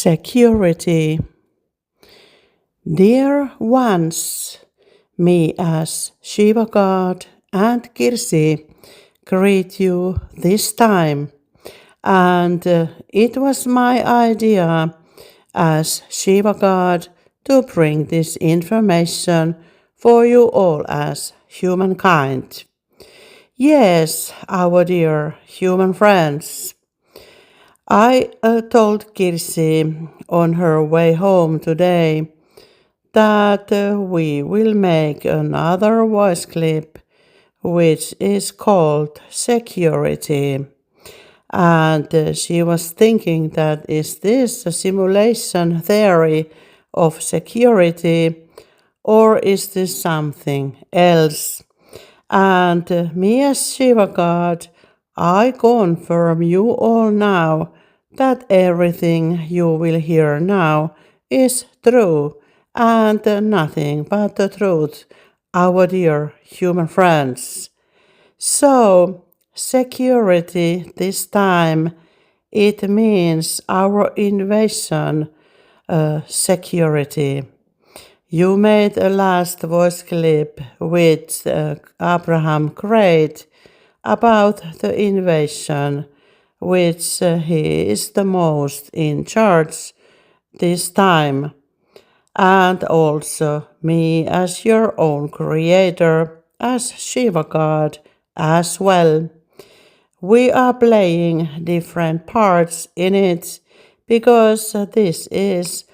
Security. Dear ones, me as Shiva God and Kirsi greet you this time. And it was my idea as Shiva God to bring this information for you all as humankind. Yes, our dear human friends. I told Kirsi on her way home today that we will make another voice clip which is called Security. And she was thinking that is this a simulation theory of security or is this something else? And me as Shiva God, I confirm you all now that everything you will hear now is true and nothing but the truth, our dear human friends. So, security this time, it means our invasion security. You made a last voice clip with Abraham Great about the invasion, which he is the most in charge this time, and also me as your own creator, as Shiva God as well. We are playing different parts in it because this is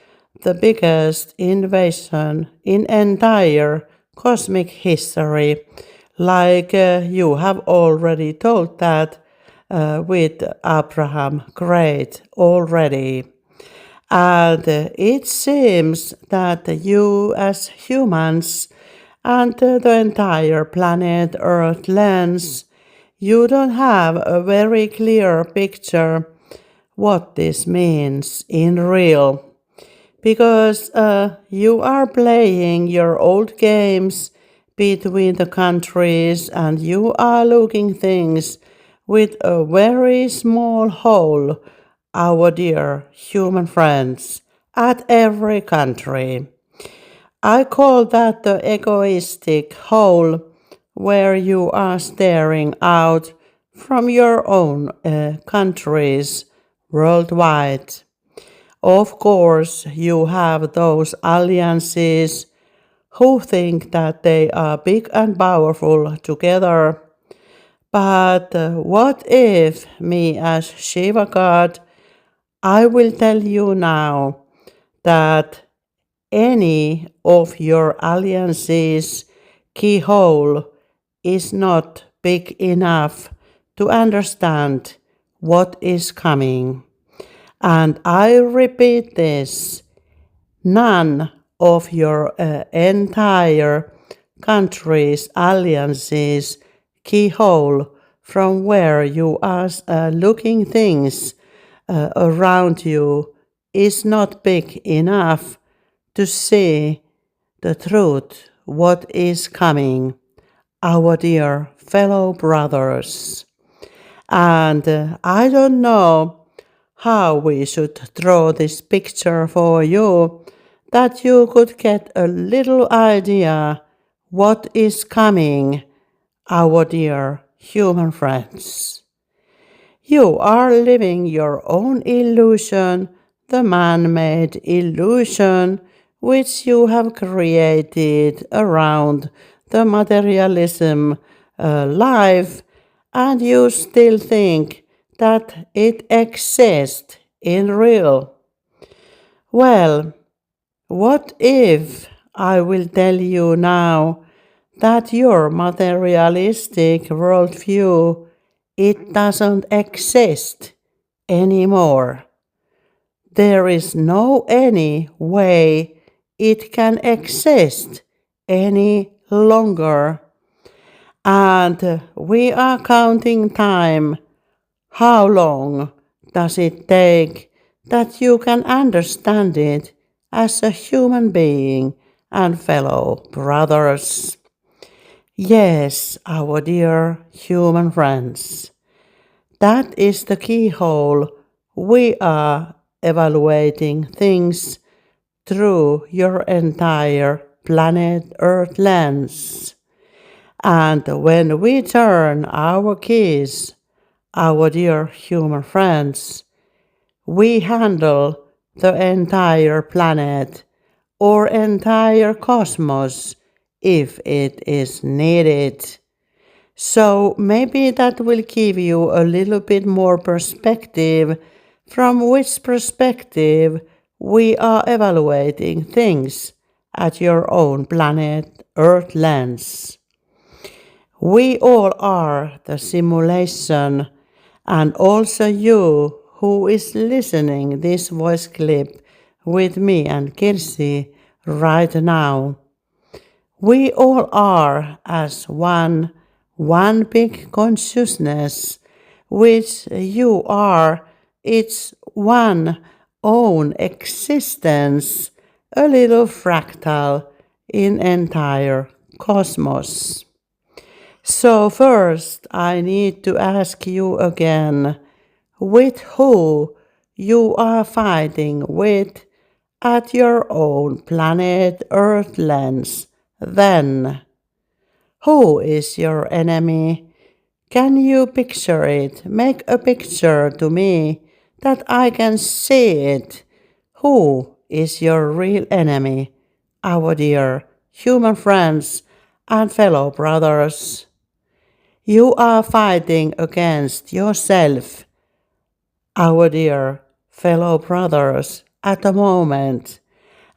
the biggest invasion in entire cosmic history, like you have already told that with Abraham Great already. And it seems that you as humans and the entire planet Earth lens, you don't have a very clear picture what this means in real. Because you are playing your old games between the countries and you are looking things with a very small hole, our dear human friends, at every country. I call that the egoistic hole where you are staring out from your own countries worldwide. Of course, you have those alliances who think that they are big and powerful together. But what if me as Shiva God, I will tell you now that any of your alliances keyhole is not big enough to understand what is coming. And I repeat this, none of your entire country's alliances keyhole from where you are looking things around you is not big enough to see the truth, what is coming, our dear fellow brothers. And I don't know how we should draw this picture for you, that you could get a little idea what is coming, our dear human friends. You are living your own illusion, the man-made illusion which you have created around the materialism life, and you still think that it exists in real. Well, what if I will tell you now that your materialistic worldview, it doesn't exist anymore? There is no any way it can exist any longer. And we are counting time. How long does it take that you can understand it as a human being and fellow brothers? Yes, our dear human friends, that is the keyhole we are evaluating things through your entire planet Earth lens. And when we turn our keys, our dear human friends, we handle the entire planet or entire cosmos if it is needed. So maybe that will give you a little bit more perspective from which perspective we are evaluating things at your own planet Earth lens. We all are the simulation, and also you who is listening this voice clip with me and Kirsi right now. We all are as one big consciousness, which you are its one own existence, a little fractal in entire cosmos. So first I need to ask you again, with who you are fighting with at your own planet Earth lens, then. Who is your enemy? Can you picture it? Make a picture to me that I can see it. Who is your real enemy? Our dear human friends and fellow brothers. You are fighting against yourself, our dear fellow brothers, at the moment,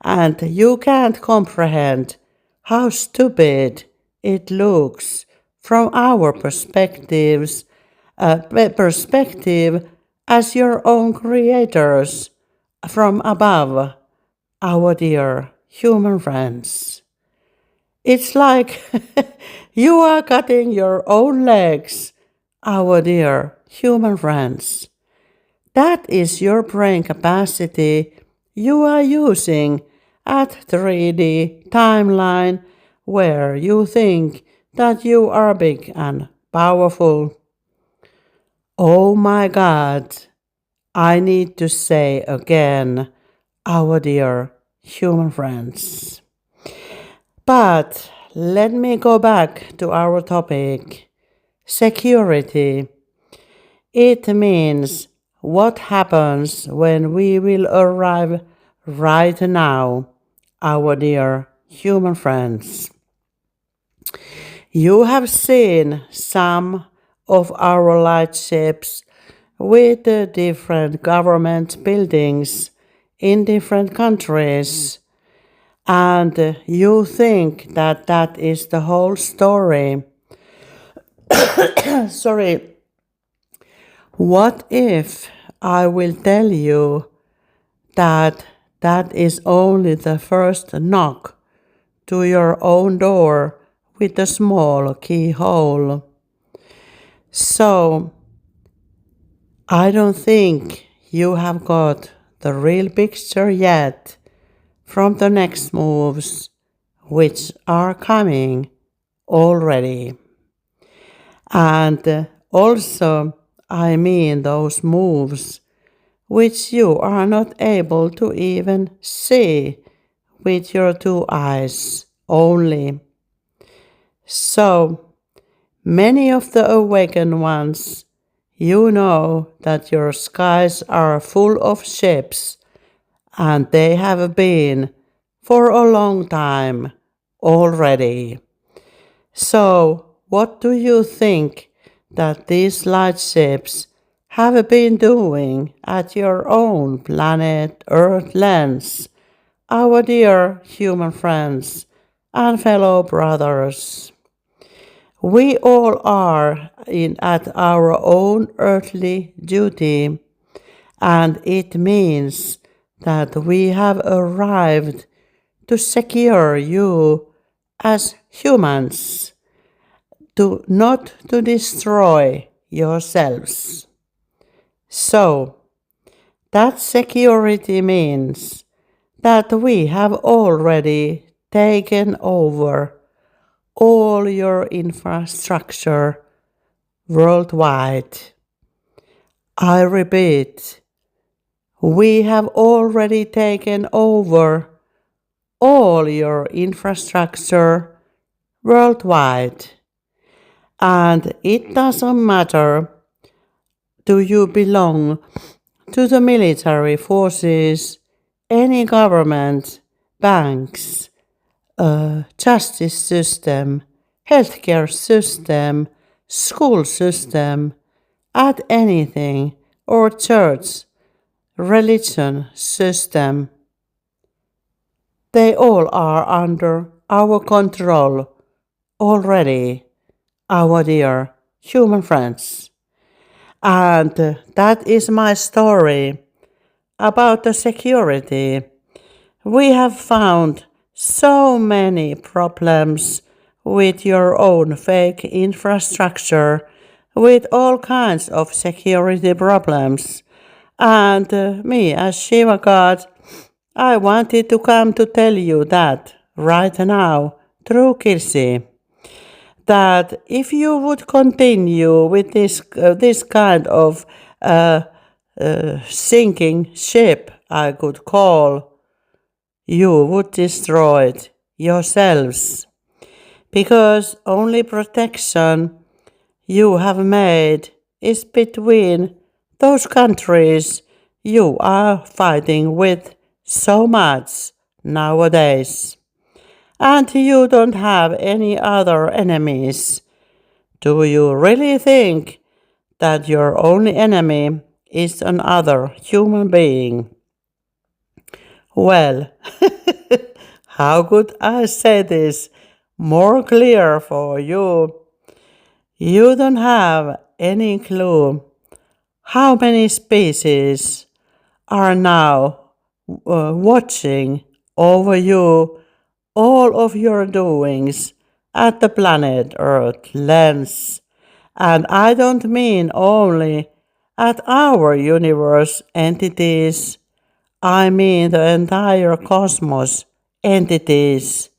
and you can't comprehend how stupid it looks from our perspective as your own creators from above, our dear human friends. It's like you are cutting your own legs, our dear human friends. That is your brain capacity you are using at 3D timeline where you think that you are big and powerful. Oh my God, I need to say again, our dear human friends. But let me go back to our topic, security. It means what happens when we will arrive right now, our dear human friends. You have seen some of our lightships with the different government buildings in different countries, and you think that that is the whole story. Sorry. What if I will tell you that that is only the first knock to your own door with a small keyhole? So, I don't think you have got the real picture yet from the next moves, which are coming already. And also, I mean those moves which you are not able to even see with your two eyes only. So, many of the awakened ones, you know that your skies are full of ships, and they have been for a long time already. So, what do you think that these lightships have been doing at your own planet Earth lens, our dear human friends and fellow brothers? We all are at our own earthly duty, and it means that we have arrived to secure you as humans, not to destroy yourselves. So, that security means that we have already taken over all your infrastructure worldwide. I repeat, We have already taken over all your infrastructure worldwide. And it doesn't matter, do you belong to the military forces, any government, banks, justice system, healthcare system, school system, at anything, or church, religion system. They all are under our control already, our dear human friends. And that is my story about the security. We have found so many problems with your own fake infrastructure, with all kinds of security problems. And me, as Shiva God, I wanted to come to tell you that right now through Kirsi, that if you would continue with this kind of sinking ship, I could call, you would destroy it yourselves, because only protection you have made is between those countries you are fighting with so much nowadays. And you don't have any other enemies. Do you really think that your only enemy is another human being? Well, how could I say this more clear for you? You don't have any clue how many species are now watching over you all of your doings at the planet Earth lens. And I don't mean only at our universe entities, I mean the entire cosmos entities.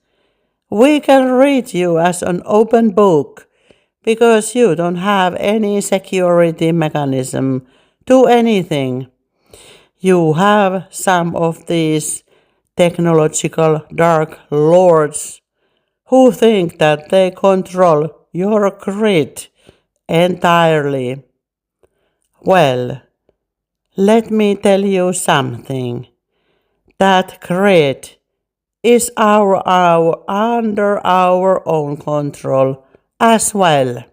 We can read you as an open book because you don't have any security mechanism to anything. You have some of these technological dark lords who think that they control your grid entirely. Well, let me tell you something. That grid is under our own control as well.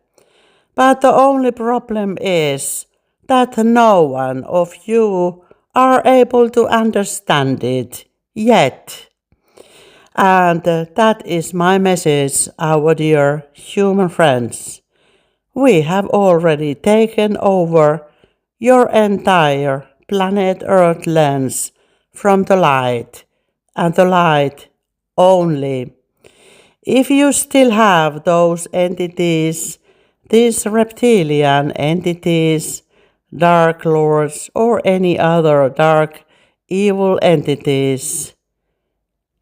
But the only problem is that no one of you are able to understand it yet. And that is my message, our dear human friends. We have already taken over your entire planet Earth lens from the light, and the light only. If you still have those entities, these reptilian entities, dark lords, or any other dark evil entities,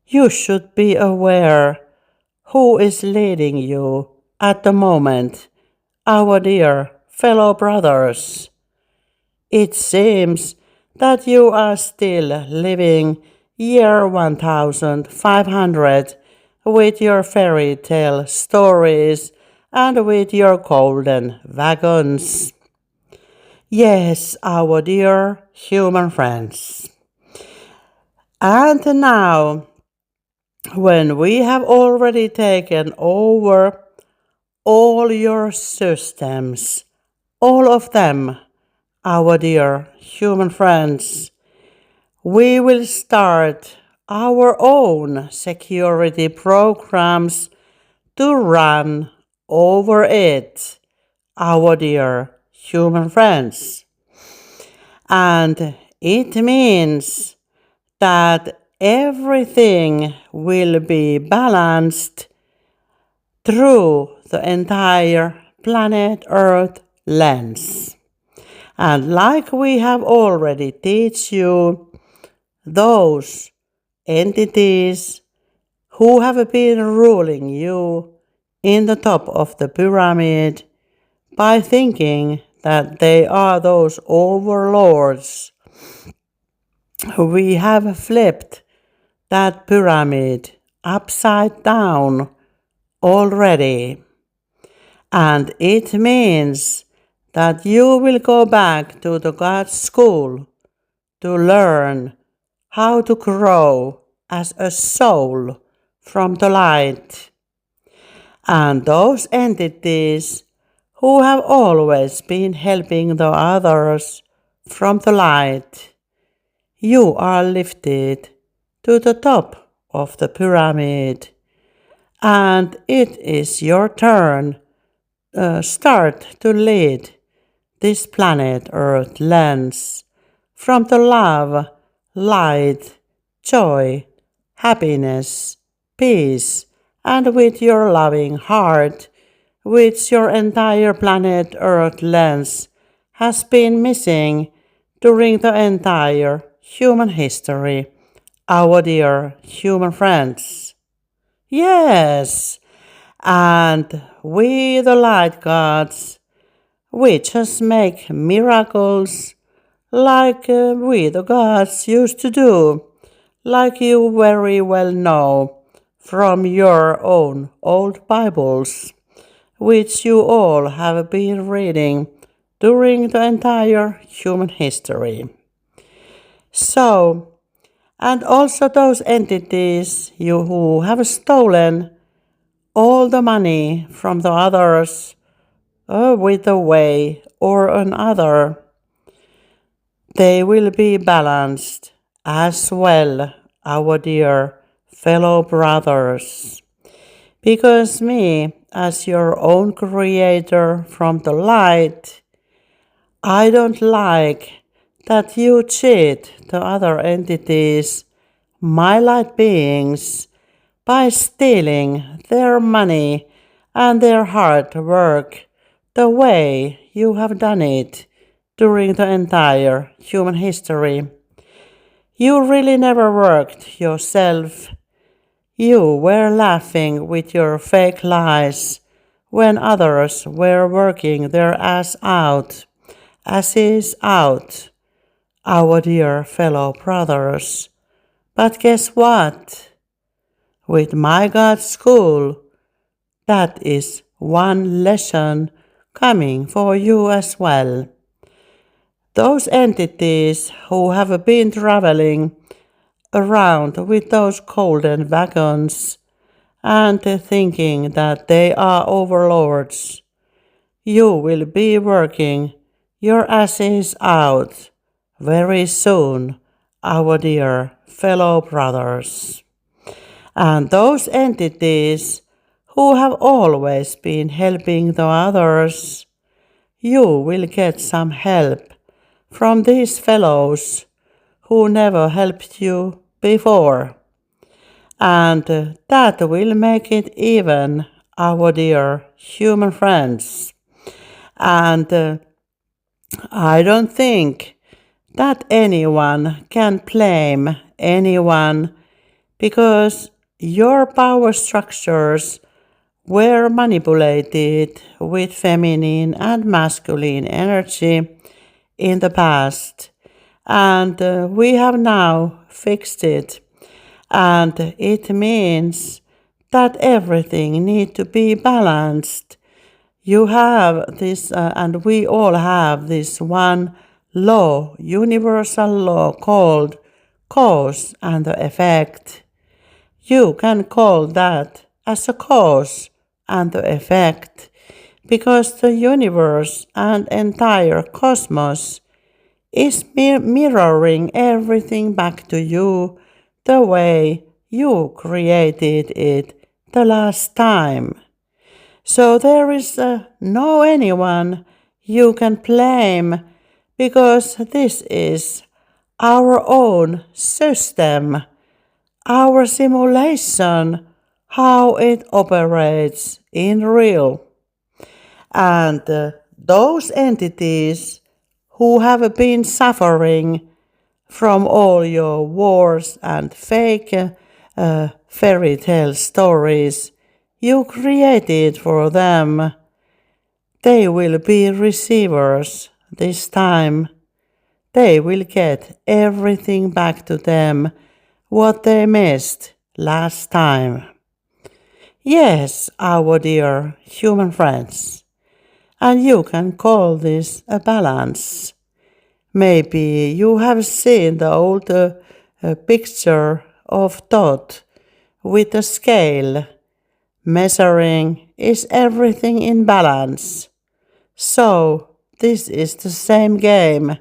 you should be aware who is leading you at the moment, our dear fellow brothers. It seems that you are still living year 1500 with your fairy tale stories and with your golden wagons. Yes, our dear human friends. And now, when we have already taken over all your systems, all of them, our dear human friends, we will start our own security programs to run over it, our dear human friends. And it means that everything will be balanced through the entire planet Earth lens. And like we have already teach you, those entities who have been ruling you in the top of the pyramid by thinking that they are those overlords, We have flipped that pyramid upside down already. And it means that you will go back to the God school to learn how to grow as a soul from the light. And those entities who have always been helping the others from the light, you are lifted to the top of the pyramid, and it is your turn. Start to lead this planet Earth lens from the love, light, joy, happiness, peace, and with your loving heart, which your entire planet Earth lens has been missing during the entire human history, our dear human friends. Yes, and we, the light gods, we just make miracles like we, the gods, used to do, like you very well know from your own old Bibles, which you all have been reading during the entire human history. So, and also those entities you who have stolen all the money from the others with a way or another, they will be balanced as well, our dear fellow brothers. Because me, as your own creator from the light, I don't like that you cheat the other entities, my light beings, by stealing their money and their hard work the way you have done it during the entire human history. You really never worked yourself. You were laughing with your fake lies when others were working their asses out, our dear fellow brothers. But guess what? With my God school, that is one lesson coming for you as well. Those entities who have been traveling around with those golden wagons and thinking that they are overlords, you will be working your asses out very soon, our dear fellow brothers. And those entities who have always been helping the others, you will get some help from these fellows who never helped you before. And that will make it even, our dear human friends. And I don't think that anyone can blame anyone because your power structures were manipulated with feminine and masculine energy in the past, and we have now fixed it, and it means that everything needs to be balanced. You have this, and we all have this one law, universal law called cause and the effect. You can call that as a cause and the effect because the universe and entire cosmos is mirroring everything back to you the way you created it the last time. So there is no anyone you can blame because this is our own system, our simulation, how it operates in real. And those entities who have been suffering from all your wars and fake fairy tale stories you created for them, they will be receivers this time. they will get everything back to them what they missed last time. Yes, our dear human friends, and you can call this a balance. Maybe you have seen the old picture of Dot with a scale. Measuring is everything in balance. So, this is the same game,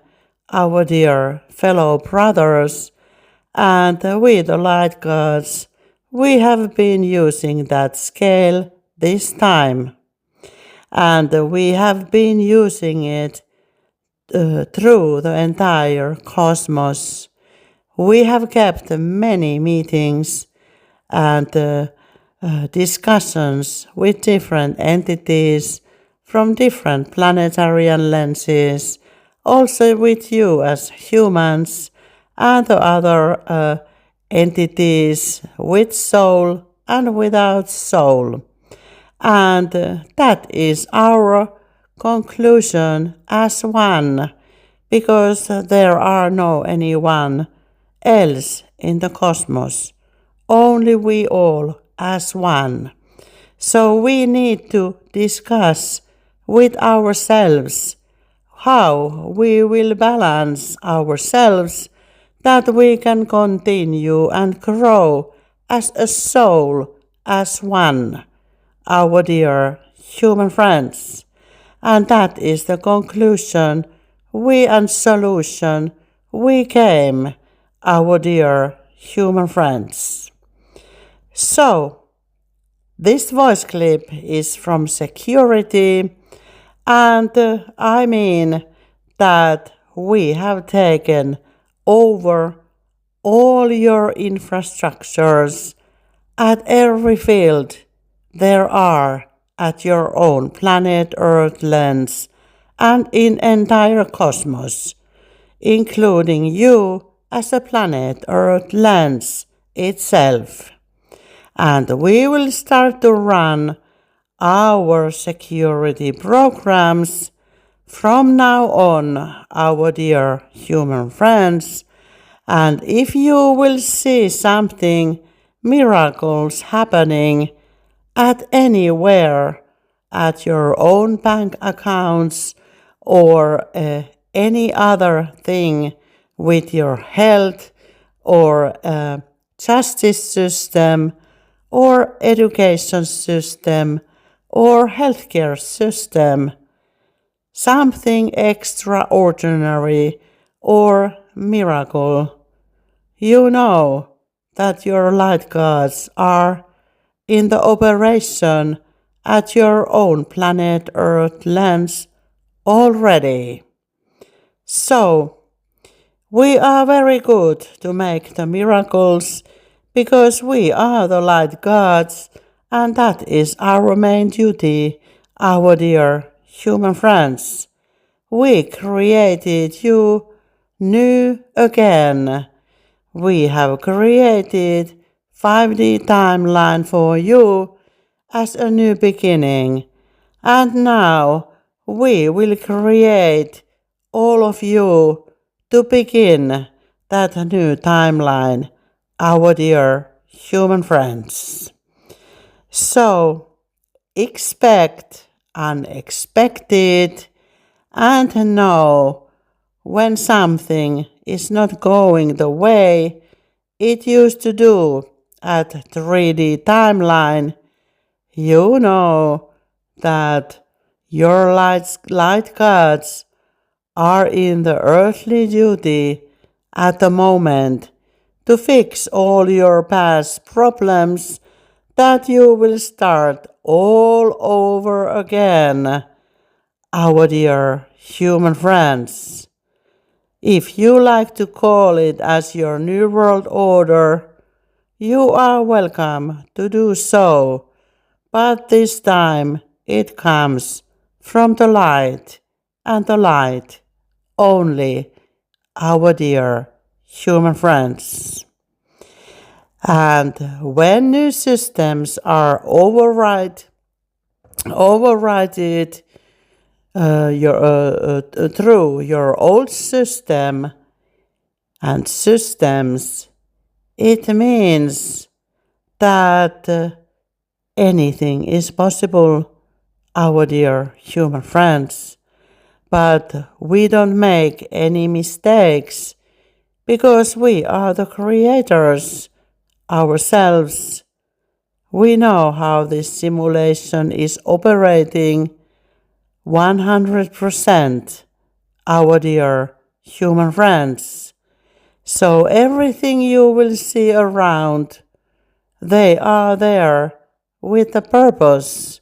our dear fellow brothers, and we, the light gods, we have been using that scale this time. And we have been using it through the entire cosmos. We have kept many meetings and discussions with different entities from different planetary lenses, also with you as humans and the other entities with soul and without soul. And that is our conclusion as one, because there are no anyone else in the cosmos, only we all as one. So we need to discuss with ourselves how we will balance ourselves that we can continue and grow as a soul, as one, our dear human friends. And that is the conclusion and solution we came, our dear human friends. So, this voice clip is from security, and I mean that we have taken over all your infrastructures at every field there are at your own planet Earth lens and in entire cosmos, including you as a planet Earth lens itself. And we will start to run our security programs from now on, our dear human friends. And if you will see something, miracles happening at anywhere, at your own bank accounts or any other thing with your health or justice system or education system or healthcare system, something extraordinary or miracle, you know that your light gods are in the operation at your own planet Earth lens already. So, we are very good to make the miracles because we are the light gods, and that is our main duty, our dear human friends. We created you new again. We have created 5D timeline for you as a new beginning. And now we will create all of you to begin that new timeline, our dear human friends. So expect unexpected and know when something is not going the way it used to do at 3D timeline, you know that your light gods are in the earthly duty at the moment to fix all your past problems that you will start all over again, our dear human friends. If you like to call it as your new world order, you are welcome to do so, but this time it comes from the light and the light only, our dear human friends. And when new systems are overridden through your old system and systems, it means that anything is possible, our dear human friends. But we don't make any mistakes because we are the creators ourselves. We know how this simulation is operating 100%, our dear human friends. So everything you will see around, they are there with a purpose.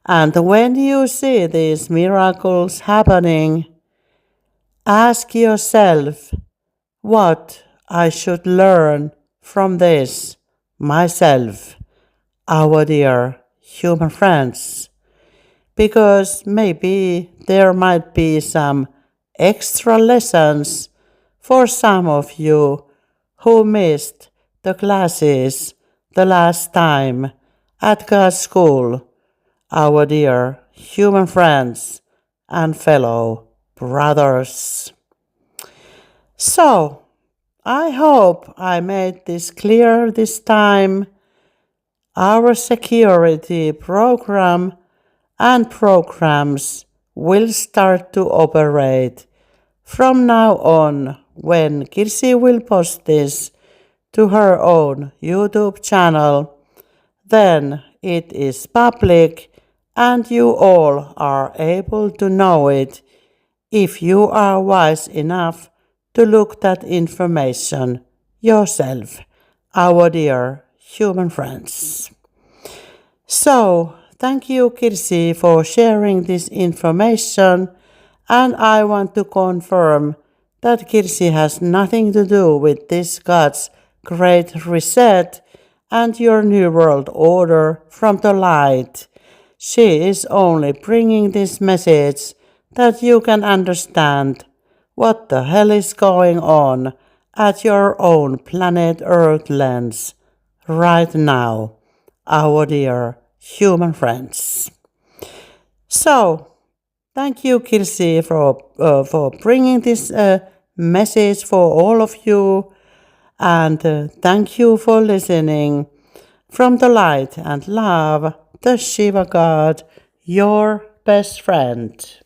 And when you see these miracles happening, ask yourself what I should learn from this myself, our dear human friends. Because maybe there might be some extra lessons for some of you who missed the classes the last time at God's school, our dear human friends and fellow brothers. So, I hope I made this clear this time. Our security program and programs will start to operate from now on when Kirsi will post this to her own YouTube channel. Then it is public and you all are able to know it if you are wise enough to look that information yourself, our dear human friends. So, thank you, Kirsi, for sharing this information, and I want to confirm that Kirsi has nothing to do with this God's great reset and your new world order from the light. She is only bringing this message that you can understand what the hell is going on at your own planet Earth lens right now, our dear human friends. So, thank you, Kirsi, for bringing this message for all of you, and thank you for listening. From the light and love, the Shiva God, your best friend.